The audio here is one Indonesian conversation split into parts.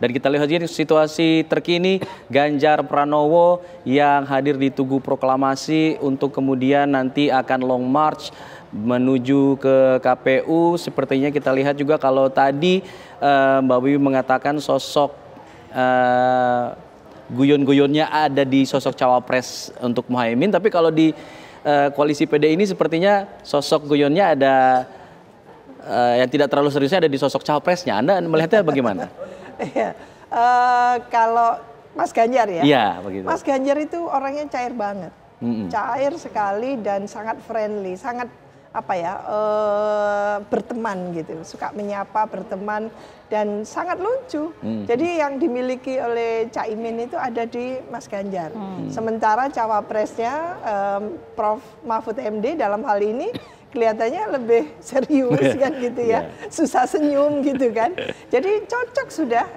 Dan kita lihat ini situasi terkini Ganjar Pranowo yang hadir di Tugu Proklamasi untuk kemudian nanti akan long march menuju ke KPU. Sepertinya kita lihat juga kalau tadi Mbak Wiwi mengatakan sosok guyon-guyonnya ada di sosok cawapres untuk Muhaimin, tapi kalau di koalisi PD ini sepertinya sosok guyonnya ada yang tidak terlalu seriusnya ada di sosok cawapresnya. Anda melihatnya bagaimana? Kalau Mas Ganjar ya, iya, begitu. Mas Ganjar itu orangnya cair banget, cair sekali dan sangat friendly, sangat berteman gitu, suka menyapa, berteman dan sangat lucu. Jadi yang dimiliki oleh Caimin itu ada di Mas Ganjar. Sementara cawapresnya Prof Mahfud MD dalam hal ini kelihatannya lebih serius kan gitu ya, susah senyum gitu kan. Jadi cocok sudah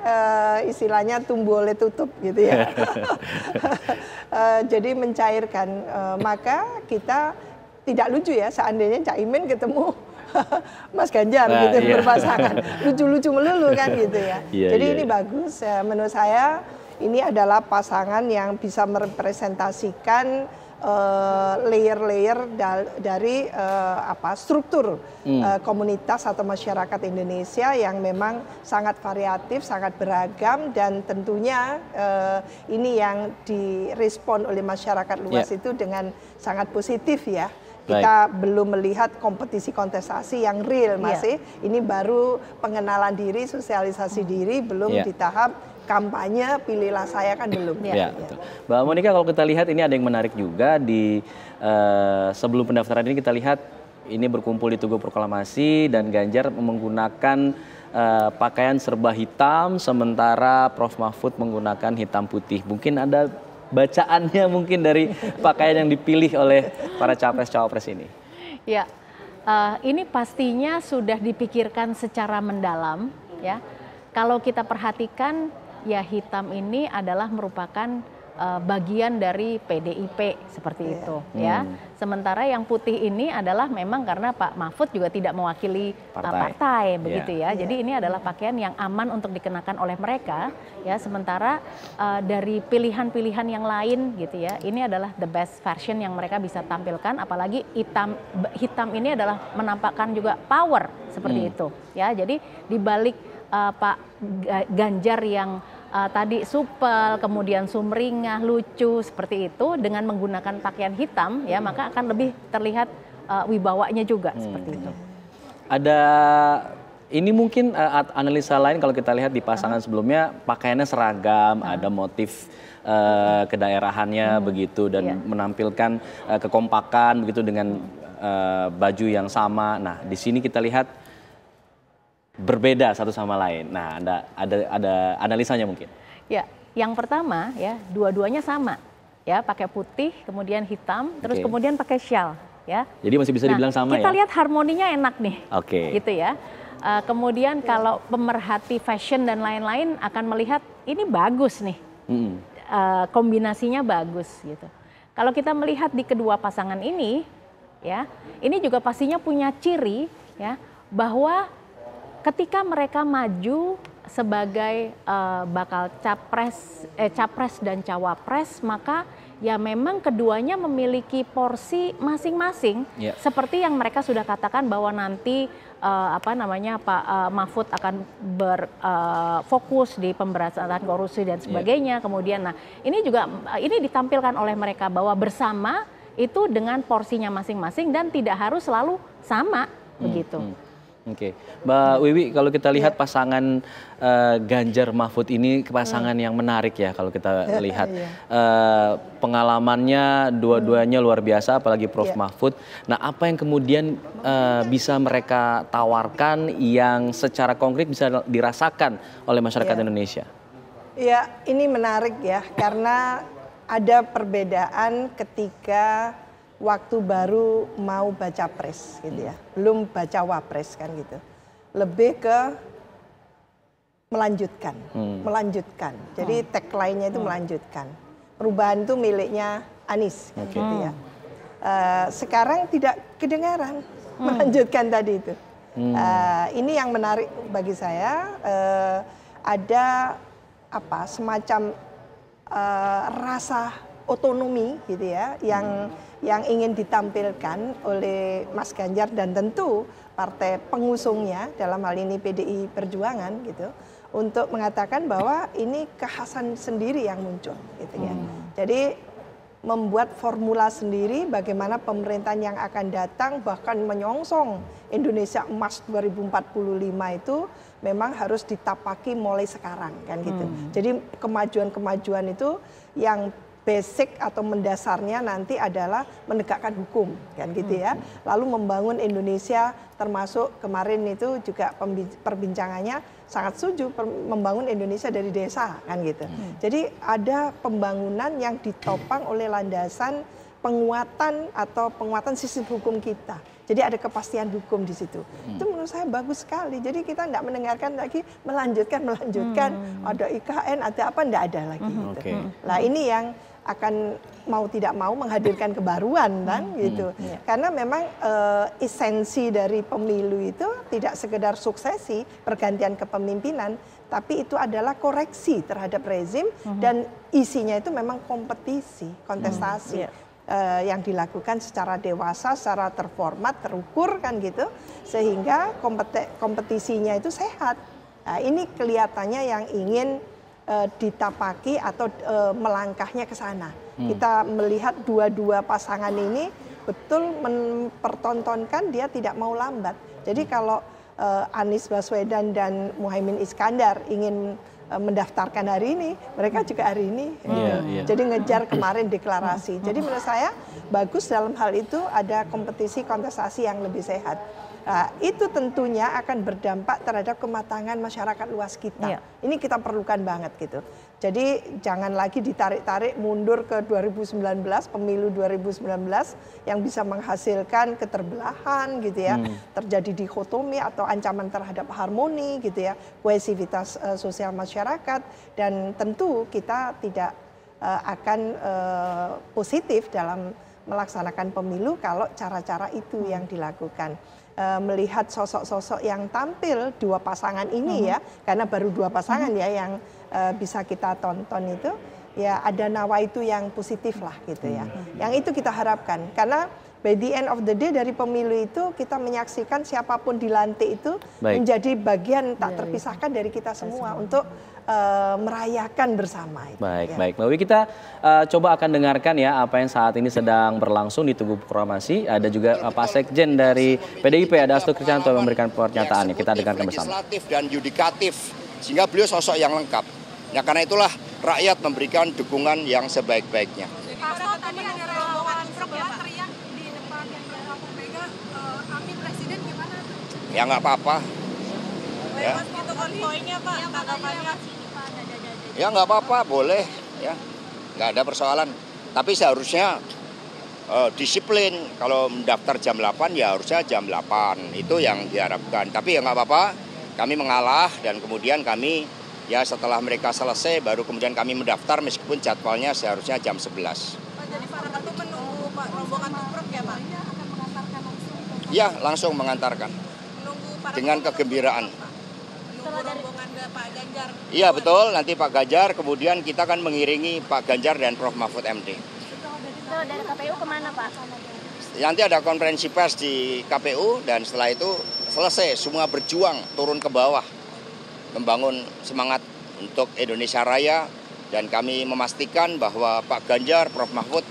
istilahnya tumbuh oleh tutup gitu ya. Jadi mencairkan, maka kita tidak lucu ya seandainya Caimin ketemu Mas Ganjar gitu berpasangan, lucu-lucu melulu kan gitu ya. Jadi ini bagus, menurut saya ini adalah pasangan yang bisa merepresentasikan layer-layer dari struktur komunitas atau masyarakat Indonesia yang memang sangat variatif, sangat beragam, dan tentunya ini yang direspon oleh masyarakat luas itu dengan sangat positif ya. Kita belum melihat kompetisi kontestasi yang real masih, ini baru pengenalan diri, sosialisasi diri, belum di tahap kampanye pilihlah saya kan belum. Betul. Mbak Monika, kalau kita lihat ini ada yang menarik juga di sebelum pendaftaran ini kita lihat ini berkumpul di Tugu Proklamasi dan Ganjar menggunakan pakaian serba hitam sementara Prof Mahfud menggunakan hitam putih. Mungkin ada bacaannya mungkin dari pakaian yang dipilih oleh para capres-cawapres ini. Ya, ini pastinya sudah dipikirkan secara mendalam ya. Kalau kita perhatikan ya hitam ini adalah merupakan bagian dari PDIP seperti itu ya. Sementara yang putih ini adalah memang karena Pak Mahfud juga tidak mewakili partai begitu ya. Jadi ini adalah pakaian yang aman untuk dikenakan oleh mereka ya. Sementara dari pilihan-pilihan yang lain gitu ya, ini adalah the best version yang mereka bisa tampilkan. Apalagi hitam ini adalah menampakkan juga power seperti itu ya. Jadi dibalik Pak Ganjar yang tadi supel, kemudian sumringah, lucu seperti itu dengan menggunakan pakaian hitam ya, maka akan lebih terlihat wibawanya juga seperti itu. Ada ini mungkin analisa lain kalau kita lihat di pasangan sebelumnya pakaiannya seragam, ada motif kedaerahannya begitu dan menampilkan kekompakan begitu dengan baju yang sama. Nah, di sini kita lihat berbeda satu sama lain. Nah, ada analisanya mungkin. Ya, yang pertama ya, dua-duanya sama. Ya, pakai putih, kemudian hitam, terus kemudian pakai shawl ya. Jadi masih bisa dibilang sama kita ya. Kita lihat harmoninya enak nih. Gitu ya. Kemudian kalau pemerhati fashion dan lain-lain akan melihat ini bagus nih. Kombinasinya bagus gitu. Kalau kita melihat di kedua pasangan ini ya, ini juga pastinya punya ciri ya bahwa ketika mereka maju sebagai bakal capres dan cawapres, maka ya memang keduanya memiliki porsi masing-masing. Seperti yang mereka sudah katakan bahwa nanti Pak Mahfud akan berfokus di pemberantasan korupsi dan sebagainya. Kemudian, nah ini juga ini ditampilkan oleh mereka bahwa bersama itu dengan porsinya masing-masing dan tidak harus selalu sama begitu. Mbak Wiwi, kalau kita lihat pasangan Ganjar Mahfud ini pasangan yang menarik ya kalau kita lihat pengalamannya dua-duanya luar biasa, apalagi Prof Mahfud. Nah, apa yang kemudian bisa mereka tawarkan yang secara konkret bisa dirasakan oleh masyarakat Indonesia? Ya, ini menarik ya karena ada perbedaan ketika waktu baru mau baca pres gitu ya, belum baca wapres kan gitu, lebih ke melanjutkan. Jadi tagline-nya itu melanjutkan. Perubahan itu miliknya Anies gitu ya. Sekarang tidak kedengaran melanjutkan tadi itu. Ini yang menarik bagi saya, ada semacam rasa otonomi gitu ya yang ingin ditampilkan oleh Mas Ganjar dan tentu partai pengusungnya dalam hal ini PDI Perjuangan gitu untuk mengatakan bahwa ini kekhasan sendiri yang muncul gitu ya. Jadi membuat formula sendiri bagaimana pemerintahan yang akan datang bahkan menyongsong Indonesia Emas 2045 itu memang harus ditapaki mulai sekarang kan gitu. Jadi kemajuan-kemajuan itu yang basic atau mendasarnya nanti adalah menegakkan hukum kan gitu ya. Lalu membangun Indonesia termasuk kemarin itu juga perbincangannya sangat setuju membangun Indonesia dari desa kan gitu. Jadi ada pembangunan yang ditopang oleh landasan penguatan sistem hukum kita. Jadi ada kepastian hukum di situ. Itu menurut saya bagus sekali. Jadi kita tidak mendengarkan lagi melanjutkan ada IKN, ada apa, tidak ada lagi. Gitu. Nah ini yang akan mau tidak mau menghadirkan kebaruan kan gitu. Karena memang esensi dari pemilu itu tidak sekedar suksesi pergantian kepemimpinan, tapi itu adalah koreksi terhadap rezim dan isinya itu memang kompetisi, kontestasi. Yang dilakukan secara dewasa, secara terformat, terukur kan gitu, sehingga kompetisinya itu sehat. Nah, ini kelihatannya yang ingin ditapaki atau melangkahnya ke sana. Kita melihat dua-dua pasangan ini betul mempertontonkan dia tidak mau lambat. Jadi kalau Anies Baswedan dan Muhaimin Iskandar ingin mendaftarkan hari ini, mereka juga hari ini. Jadi ngejar kemarin deklarasi. Jadi menurut saya bagus dalam hal itu ada kompetisi kontestasi yang lebih sehat. Nah, itu tentunya akan berdampak terhadap kematangan masyarakat luas kita. Ini kita perlukan banget gitu. Jadi jangan lagi ditarik-tarik mundur ke 2019, pemilu 2019 yang bisa menghasilkan keterbelahan gitu ya, terjadi dikotomi atau ancaman terhadap harmoni gitu ya, kohesivitas sosial masyarakat, dan tentu kita tidak akan positif dalam melaksanakan pemilu kalau cara-cara itu yang dilakukan. Melihat sosok-sosok yang tampil dua pasangan ini ya, karena baru dua pasangan ya yang bisa kita tonton itu, ya ada nawaitu yang positif lah gitu ya. Yang itu kita harapkan, karena by the end of the day dari pemilu itu kita menyaksikan siapapun dilantik itu menjadi bagian tak terpisahkan dari kita semua untuk merayakan bersama. Baik. Mbak Wiwi, kita coba akan dengarkan ya apa yang saat ini sedang berlangsung di Tugu Proklamasi. Ada juga Pak Sekjen dari PDIP, ada Hasto Kristianto yang memberikan pernyataannya. Kita dengarkan bersama. Legislatif dan yudikatif, sehingga beliau sosok yang lengkap. Nah, karena itulah rakyat memberikan dukungan yang sebaik-baiknya. Hasto tadi ada rombongan sebelah teriak di depan Rampung Mega, anti presiden gimana? Ya nggak apa-apa. Ya. Itu konvoynya Pak, tanggapannya. Ya nggak apa-apa, boleh ya, nggak ada persoalan. Tapi seharusnya disiplin, kalau mendaftar jam 8 ya harusnya jam 8, itu yang diharapkan. Tapi ya nggak apa-apa, kami mengalah dan kemudian kami ya setelah mereka selesai baru kemudian kami mendaftar meskipun jadwalnya seharusnya jam 11. Pak, jadi para ketum menunggu Pak rombongan tupruk ya Pak? Akan mengantarkan langsung? Iya, langsung mengantarkan. Menunggu para dengan kegembiraan. Rombongan ke Pak Ganjar. Iya betul, nanti Pak Ganjar, kemudian kita akan mengiringi Pak Ganjar dan Prof Mahfud MD. Itu dari KPU kemana Pak? Nanti ada konferensi pers di KPU dan setelah itu selesai, semua berjuang turun ke bawah, membangun semangat untuk Indonesia Raya, dan kami memastikan bahwa Pak Ganjar, Prof Mahfud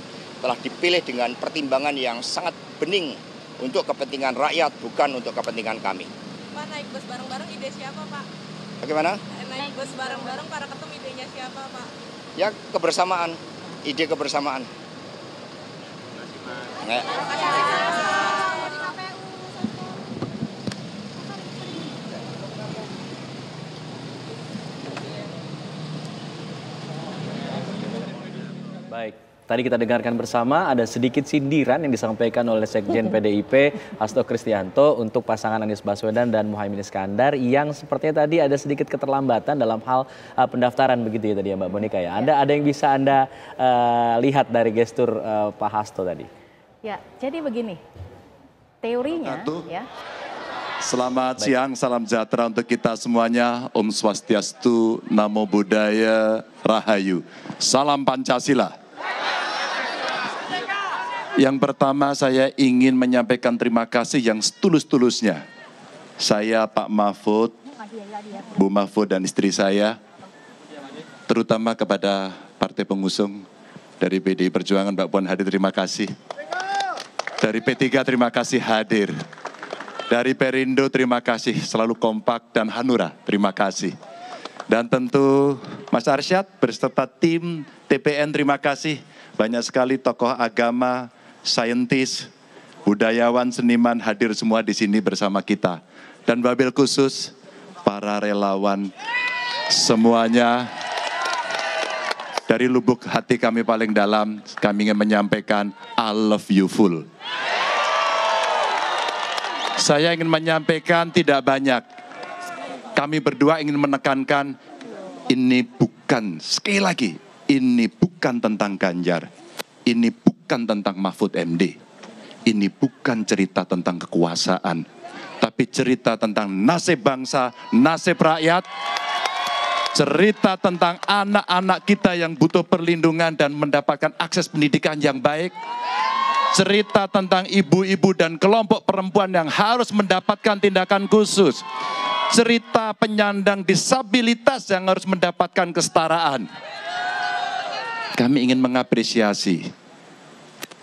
telah dipilih dengan pertimbangan yang sangat bening untuk kepentingan rakyat, bukan untuk kepentingan kami. Pak, naik bus bareng-bareng ide siapa Pak? Bagaimana? Naik bus bareng-bareng para ketum idenya siapa Pak? Ya kebersamaan, ide kebersamaan. Baik. Tadi kita dengarkan bersama ada sedikit sindiran yang disampaikan oleh Sekjen PDIP Hasto Kristianto untuk pasangan Anies Baswedan dan Muhaimin Iskandar yang sepertinya tadi ada sedikit keterlambatan dalam hal pendaftaran begitu ya tadi ya Mbak Monika ya. Ada yang bisa Anda lihat dari gestur Pak Hasto tadi? Ya, jadi begini. Teorinya ya. Selamat siang, salam sejahtera untuk kita semuanya. Om Swastiastu, Namo Buddhaya, Rahayu. Salam Pancasila. Yang pertama saya ingin menyampaikan terima kasih yang setulus-tulusnya. Saya, Pak Mahfud, Bu Mahfud dan istri saya, terutama kepada partai pengusung dari PDI Perjuangan, Mbak Puan hadir, terima kasih. Dari P3 terima kasih hadir. Dari Perindo terima kasih, selalu kompak, dan Hanura terima kasih. Dan tentu Mas Arsyad berserta tim TPN terima kasih. Banyak sekali tokoh agama, saintis, budayawan, seniman hadir semua di sini bersama kita. Dan wabil khusus para relawan semuanya. Dari lubuk hati kami paling dalam, kami ingin menyampaikan I love you full. Saya ingin menyampaikan tidak banyak. Kami berdua ingin menekankan, ini bukan, sekali lagi, ini bukan tentang Ganjar. Ini bukan tentang Mahfud MD. Ini bukan cerita tentang kekuasaan. Tapi cerita tentang nasib bangsa, nasib rakyat. Cerita tentang anak-anak kita yang butuh perlindungan dan mendapatkan akses pendidikan yang baik. Cerita tentang ibu-ibu dan kelompok perempuan yang harus mendapatkan tindakan khusus. Cerita penyandang disabilitas yang harus mendapatkan kesetaraan. Kami ingin mengapresiasi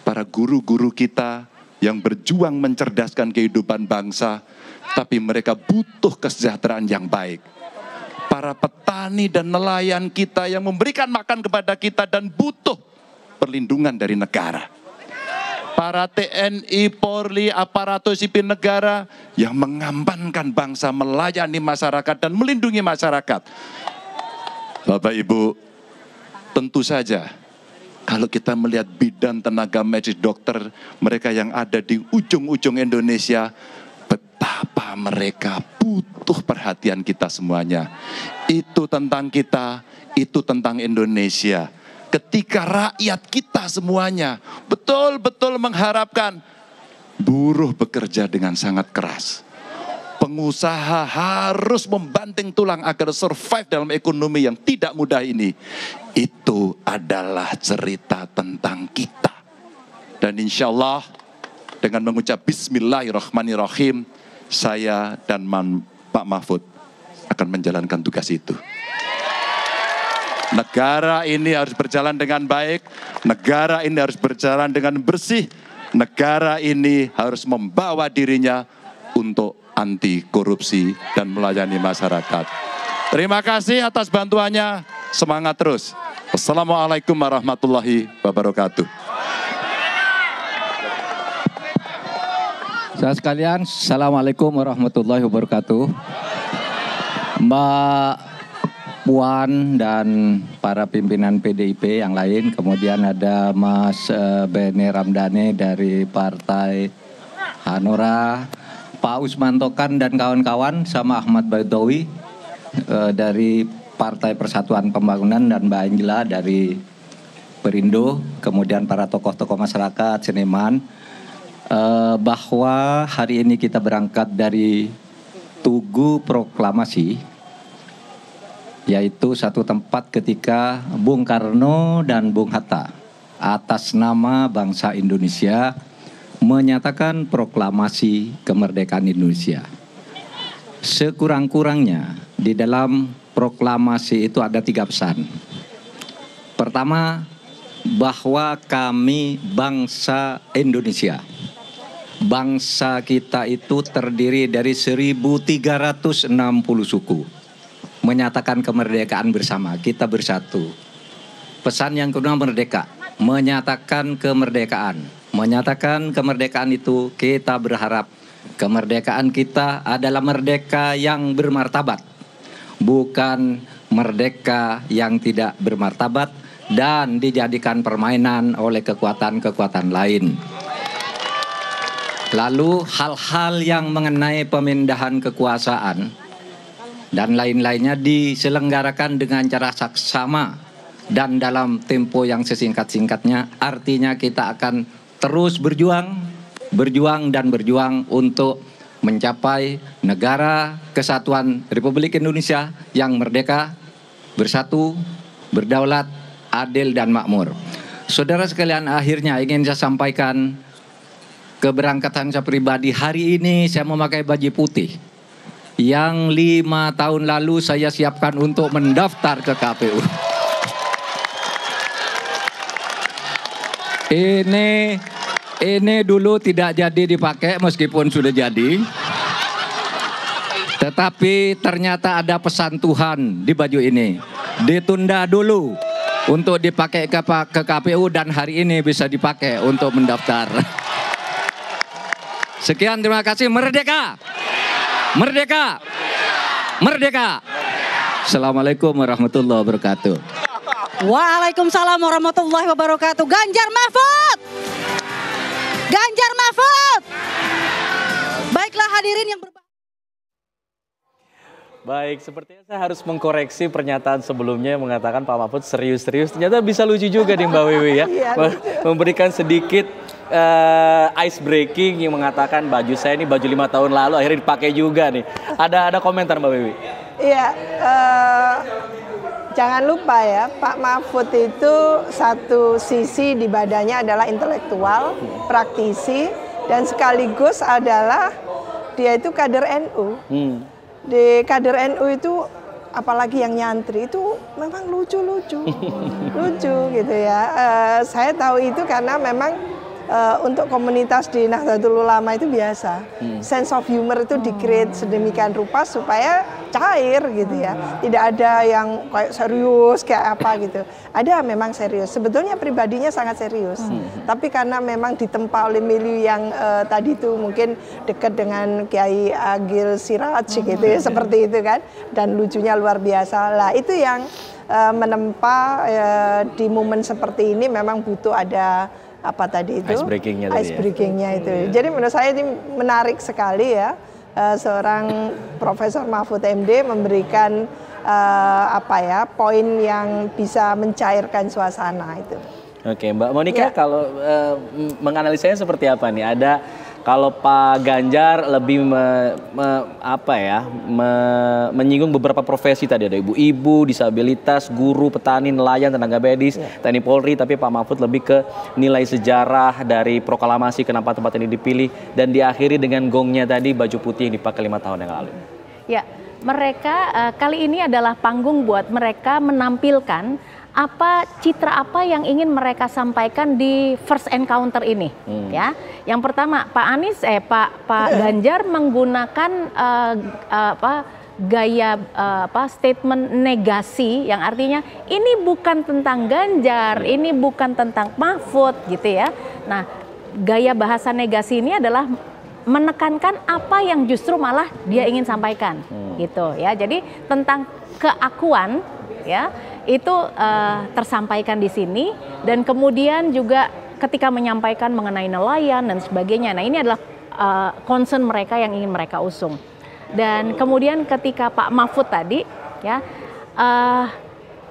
para guru-guru kita yang berjuang mencerdaskan kehidupan bangsa, tapi mereka butuh kesejahteraan yang baik. Para petani dan nelayan kita yang memberikan makan kepada kita dan butuh perlindungan dari negara. Para TNI, Polri, aparatur sipil negara yang mengambankan bangsa, melayani masyarakat dan melindungi masyarakat. Bapak Ibu, tentu saja kalau kita melihat bidan, tenaga medis, dokter, mereka yang ada di ujung-ujung Indonesia, betapa mereka butuh perhatian kita semuanya. Itu tentang kita, itu tentang Indonesia. Ketika rakyat kita semuanya betul-betul mengharapkan, buruh bekerja dengan sangat keras. Pengusaha harus membanting tulang agar survive dalam ekonomi yang tidak mudah ini. Itu adalah cerita tentang kita. Dan insya Allah dengan mengucap Bismillahirrahmanirrahim, saya dan Pak Mahfud akan menjalankan tugas itu. Negara ini harus berjalan dengan baik, negara ini harus berjalan dengan bersih, negara ini harus membawa dirinya untuk anti korupsi dan melayani masyarakat. Terima kasih atas bantuannya, semangat terus. Wassalamualaikum warahmatullahi wabarakatuh. Saudara sekalian, Assalamualaikum warahmatullahi wabarakatuh. Mbak Puan dan para pimpinan PDIP yang lain, kemudian ada Mas Beni Ramdhani dari Partai Hanura, Pak Usman Tokan dan kawan-kawan, sama Ahmad Baidowi dari Partai Persatuan Pembangunan dan Mbak Angela dari Perindo, kemudian para tokoh-tokoh masyarakat, seniman, bahwa hari ini kita berangkat dari Tugu Proklamasi, yaitu satu tempat ketika Bung Karno dan Bung Hatta atas nama bangsa Indonesia menyatakan proklamasi kemerdekaan Indonesia. Sekurang-kurangnya di dalam proklamasi itu ada 3 pesan. Pertama, bahwa kami bangsa Indonesia. Bangsa kita itu terdiri dari 1.360 suku. Menyatakan kemerdekaan bersama, kita bersatu. Pesan yang kedua merdeka, menyatakan kemerdekaan. Menyatakan kemerdekaan itu kita berharap kemerdekaan kita adalah merdeka yang bermartabat. Bukan merdeka yang tidak bermartabat dan dijadikan permainan oleh kekuatan-kekuatan lain. Lalu hal-hal yang mengenai pemindahan kekuasaan dan lain-lainnya diselenggarakan dengan cara saksama dan dalam tempo yang sesingkat-singkatnya. Artinya kita akan terus berjuang untuk mencapai negara kesatuan Republik Indonesia yang merdeka, bersatu, berdaulat, adil dan makmur. Saudara sekalian, akhirnya ingin saya sampaikan keberangkatan saya pribadi. Hari ini saya memakai baju putih yang 5 tahun lalu saya siapkan untuk mendaftar ke KPU. Ini dulu tidak jadi dipakai meskipun sudah jadi. Tetapi ternyata ada pesan Tuhan di baju ini. Ditunda dulu untuk dipakai ke KPU dan hari ini bisa dipakai untuk mendaftar. Sekian, terima kasih. Merdeka! Merdeka! Merdeka! Assalamualaikum warahmatullahi wabarakatuh. Waalaikumsalam warahmatullahi wabarakatuh. Ganjar Mahfud! Ganjar Mahfud! Baiklah hadirin yang berbahagia. Baik, sepertinya saya harus mengkoreksi pernyataan sebelumnya yang mengatakan Pak Mahfud serius-serius. Ternyata bisa lucu juga nih Mbak Wiwi ya. Memberikan sedikit ice breaking yang mengatakan baju saya ini baju 5 tahun lalu akhirnya dipakai juga nih. Ada komentar Mbak Wiwi? Iya, jangan lupa ya, Pak Mahfud itu satu sisi di badannya adalah intelektual, praktisi, dan sekaligus adalah dia itu kader NU. Di kader NU itu apalagi yang nyantri itu memang lucu-lucu, lucu gitu ya. Saya tahu itu karena memang untuk komunitas di Nahdlatul Ulama itu biasa. Sense of humor itu di-create sedemikian rupa supaya cair gitu ya. Tidak ada yang kayak serius kayak apa gitu. Ada memang serius. Sebetulnya pribadinya sangat serius. Tapi karena memang ditempa oleh milieu yang tadi itu mungkin dekat dengan Kiai Agil Siraj gitu ya, seperti itu kan. Dan lucunya luar biasa. Lah itu yang menempa di momen seperti ini memang butuh ada apa tadi itu? Ice breakingnya itu. Jadi menurut saya ini menarik sekali ya. Seorang Profesor Mahfud MD memberikan poin yang bisa mencairkan suasana itu. Oke, Mbak Monika, kalau menganalisanya seperti apa nih? Ada kalau Pak Ganjar lebih menyinggung beberapa profesi tadi, ada ibu-ibu, disabilitas, guru, petani, nelayan, tenaga medis, TNI Polri, tapi Pak Mahfud lebih ke nilai sejarah dari proklamasi kenapa tempat ini dipilih dan diakhiri dengan gongnya tadi baju putih yang dipakai 5 tahun yang lalu. Ya, mereka kali ini adalah panggung buat mereka menampilkan citra apa yang ingin mereka sampaikan di first encounter ini, ya. Yang pertama, Pak Ganjar menggunakan gaya statement negasi yang artinya ini bukan tentang Ganjar, ini bukan tentang Mahfud gitu ya. Nah, gaya bahasa negasi ini adalah menekankan apa yang justru malah dia ingin sampaikan, gitu ya. Jadi tentang keakuan ya itu tersampaikan di sini dan kemudian juga ketika menyampaikan mengenai nelayan dan sebagainya. Nah, ini adalah concern mereka yang ingin mereka usung. Dan kemudian ketika Pak Mahfud tadi ya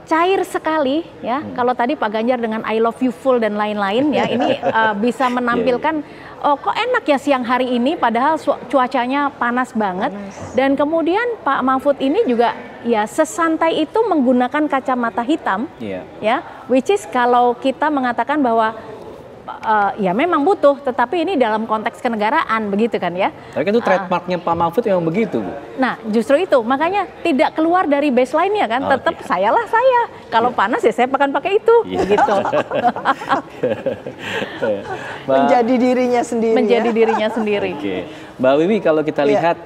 cair sekali ya. Kalau tadi Pak Ganjar dengan I love you full dan lain-lain ya, ini bisa menampilkan kok enak ya siang hari ini padahal cuacanya panas banget. Dan kemudian Pak Mahfud ini juga ya sesantai itu menggunakan kacamata hitam, ya, which is kalau kita mengatakan bahwa ya memang butuh, tetapi ini dalam konteks kenegaraan begitu kan ya. Tapi kan itu trademarknya Pak Mahfud memang begitu, Bu. Nah justru itu makanya tidak keluar dari baseline-nya kan, tetap sayalah saya. Kalau panas ya saya akan pakai itu, begitu. Menjadi dirinya sendiri. Menjadi dirinya sendiri. Mbak Wiwi, kalau kita lihat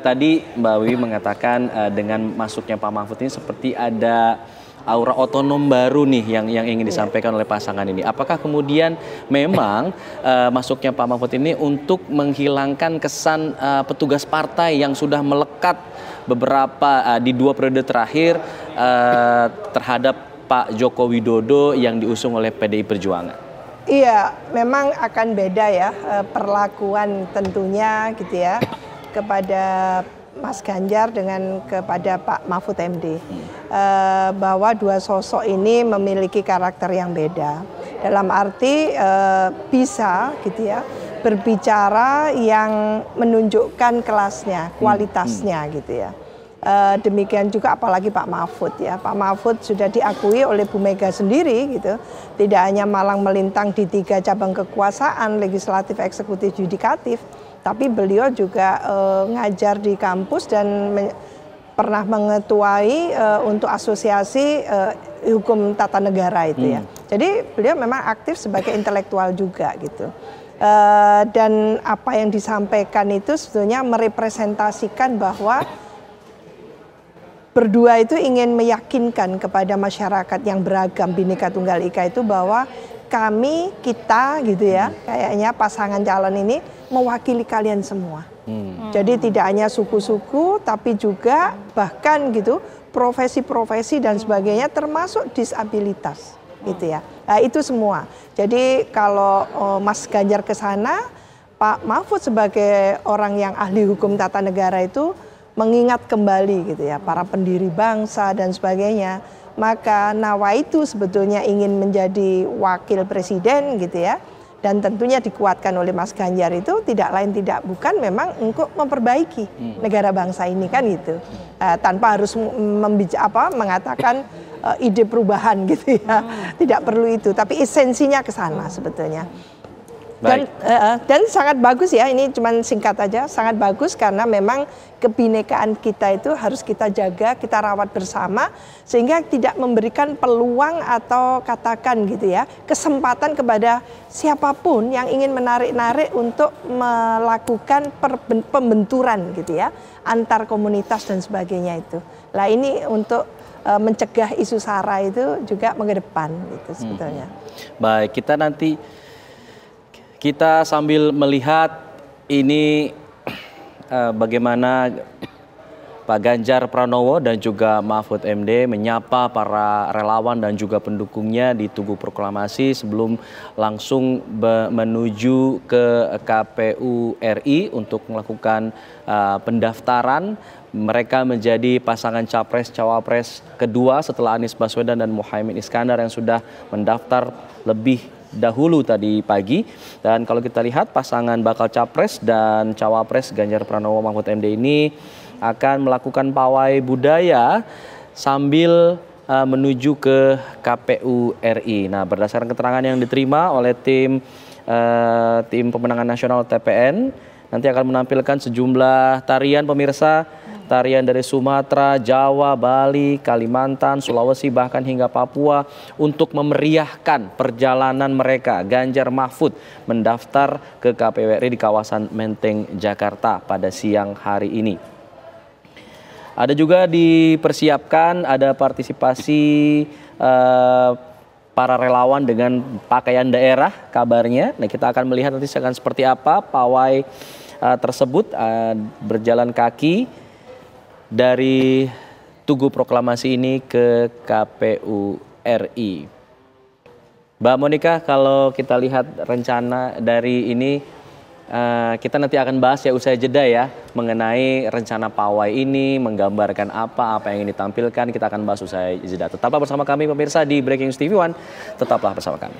tadi Mbak Wiwi mengatakan dengan masuknya Pak Mahfud ini seperti ada aura otonom baru nih yang ingin disampaikan oleh pasangan ini. Apakah kemudian memang masuknya Pak Mahfud ini untuk menghilangkan kesan petugas partai yang sudah melekat beberapa di 2 periode terakhir terhadap Pak Joko Widodo yang diusung oleh PDI Perjuangan? Iya, memang akan beda ya perlakuan tentunya gitu ya kepada Mas Ganjar dengan kepada Pak Mahfud MD, bahwa 2 sosok ini memiliki karakter yang beda dalam arti bisa gitu ya berbicara yang menunjukkan kelasnya, kualitasnya gitu ya. Demikian juga apalagi Pak Mahfud ya. Pak Mahfud sudah diakui oleh Bu Mega sendiri gitu. Tidak hanya malang melintang di 3 cabang kekuasaan, legislatif, eksekutif, yudikatif, tapi beliau juga ngajar di kampus dan pernah mengetuai untuk asosiasi hukum tata negara itu ya. Jadi beliau memang aktif sebagai intelektual juga gitu. Dan apa yang disampaikan itu sebetulnya merepresentasikan bahwa berdua itu ingin meyakinkan kepada masyarakat yang beragam Bhinneka Tunggal Ika itu bahwa kita gitu ya, kayaknya pasangan calon ini mewakili kalian semua. Jadi tidak hanya suku-suku tapi juga bahkan gitu profesi-profesi dan sebagainya termasuk disabilitas gitu ya. Nah, itu semua. Jadi kalau Mas Ganjar ke sana, Pak Mahfud sebagai orang yang ahli hukum tata negara itu mengingat kembali gitu ya para pendiri bangsa dan sebagainya, maka nawaitu sebetulnya ingin menjadi wakil presiden gitu ya, dan tentunya dikuatkan oleh Mas Ganjar itu tidak lain tidak bukan memang untuk memperbaiki negara bangsa ini kan gitu, tanpa harus mengatakan ide perubahan gitu ya, tidak perlu itu, tapi esensinya ke sana sebetulnya. Dan sangat bagus ya, ini cuma singkat aja, sangat bagus karena memang kebinekaan kita itu harus kita jaga, kita rawat bersama sehingga tidak memberikan peluang atau katakan gitu ya, kesempatan kepada siapapun yang ingin menarik-narik untuk melakukan pembenturan gitu ya, antar komunitas dan sebagainya itu. Lah ini untuk mencegah isu SARA itu juga mengedepan gitu sebetulnya. Baik, kita sambil melihat ini bagaimana Pak Ganjar Pranowo dan juga Mahfud MD menyapa para relawan dan juga pendukungnya di Tugu Proklamasi sebelum langsung menuju ke KPU RI untuk melakukan pendaftaran. Mereka menjadi pasangan capres-cawapres kedua setelah Anies Baswedan dan Muhaimin Iskandar yang sudah mendaftar lebih dahulu tadi pagi. Dan kalau kita lihat pasangan bakal capres dan cawapres Ganjar Pranowo Mahfud MD ini akan melakukan pawai budaya sambil menuju ke KPU RI. Nah, berdasarkan keterangan yang diterima oleh tim pemenangan nasional TPN, nanti akan menampilkan sejumlah tarian pemirsa. Tarian dari Sumatera, Jawa, Bali, Kalimantan, Sulawesi, bahkan hingga Papua untuk memeriahkan perjalanan mereka. Ganjar Mahfud mendaftar ke KPU RI di kawasan Menteng, Jakarta pada siang hari ini. Ada juga dipersiapkan, ada partisipasi para relawan dengan pakaian daerah kabarnya. Nah, kita akan melihat nanti akan seperti apa pawai tersebut, berjalan kaki dari Tugu Proklamasi ini ke KPU RI. Mbak Monika, kalau kita lihat rencana dari ini, kita nanti akan bahas ya usai jeda ya, mengenai rencana pawai ini, menggambarkan apa yang ingin ditampilkan, kita akan bahas usai jeda. Tetaplah bersama kami pemirsa di Breaking News TV One, tetaplah bersama kami.